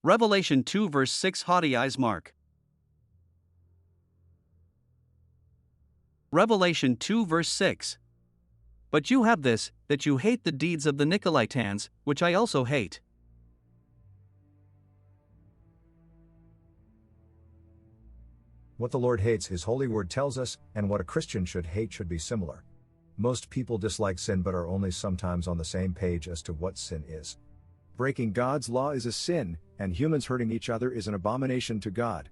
Revelation 2 verse 6 Haughty eyes mark. Revelation 2 verse 6. But you have this, that you hate the deeds of the Nicolaitans, which I also hate. What the Lord hates, His holy word tells us, and what a Christian should hate should be similar. Most people dislike sin but are only sometimes on the same page as to what sin is. Breaking God's law is a sin, and humans hurting each other is an abomination to God.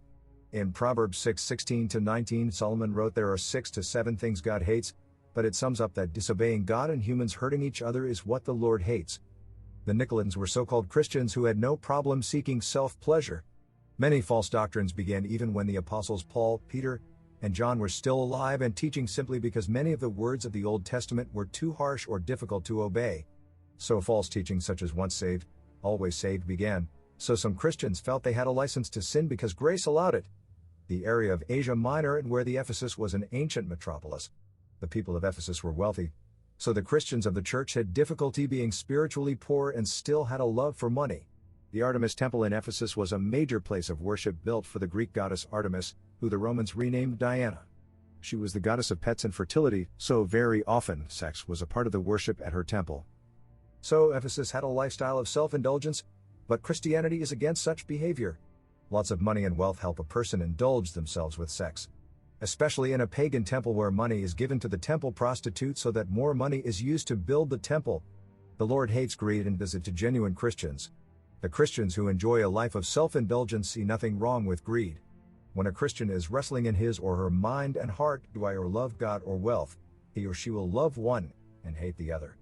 In Proverbs 6:16-19, Solomon wrote there are 6 to 7 things God hates, but it sums up that disobeying God and humans hurting each other is what the Lord hates. The Nicolaitans were so-called Christians who had no problem seeking self-pleasure. Many false doctrines began even when the apostles Paul, Peter, and John were still alive and teaching simply because many of the words of the Old Testament were too harsh or difficult to obey. So false teaching such as once saved, always saved began, so some Christians felt they had a license to sin because grace allowed it. The area of Asia Minor and where the Ephesus was an ancient metropolis. The people of Ephesus were wealthy, so the Christians of the church had difficulty being spiritually poor and still had a love for money. The Artemis Temple in Ephesus was a major place of worship built for the Greek goddess Artemis, who the Romans renamed Diana. She was the goddess of pets and fertility, so very often sex was a part of the worship at her temple. So Ephesus had a lifestyle of self-indulgence, but Christianity is against such behavior. Lots of money and wealth help a person indulge themselves with sex. Especially in a pagan temple where money is given to the temple prostitute so that more money is used to build the temple. The Lord hates greed and does it to genuine Christians. The Christians who enjoy a life of self-indulgence see nothing wrong with greed. When a Christian is wrestling in his or her mind and heart, do I or love God or wealth, he or she will love one and hate the other.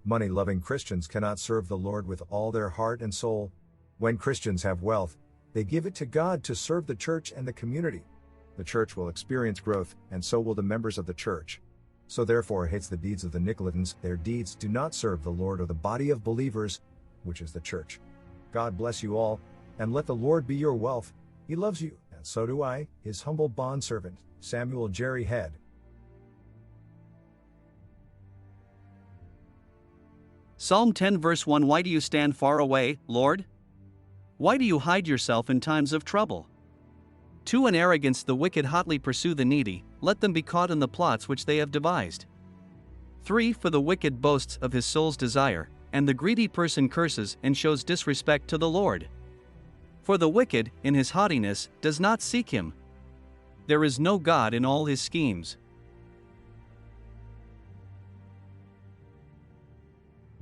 Money-loving Christians cannot serve the Lord with all their heart and soul. When Christians have wealth, they give it to God to serve the church and the community. The church will experience growth, and so will the members of the church. So therefore hates the deeds of the Nicolaitans. Their deeds do not serve the Lord or the body of believers, which is the church. God bless you all, and let the Lord be your wealth. He loves you, and so do I, his humble bondservant, Samuel Jerry Head. Psalm 10 verse 1 Why do you stand far away, Lord? Why do you hide yourself in times of trouble? 2 In arrogance the wicked hotly pursue the needy, let them be caught in the plots which they have devised. 3 For the wicked boasts of his soul's desire, and the greedy person curses and shows disrespect to the Lord. For the wicked, in his haughtiness, does not seek him. There is no God in all his schemes.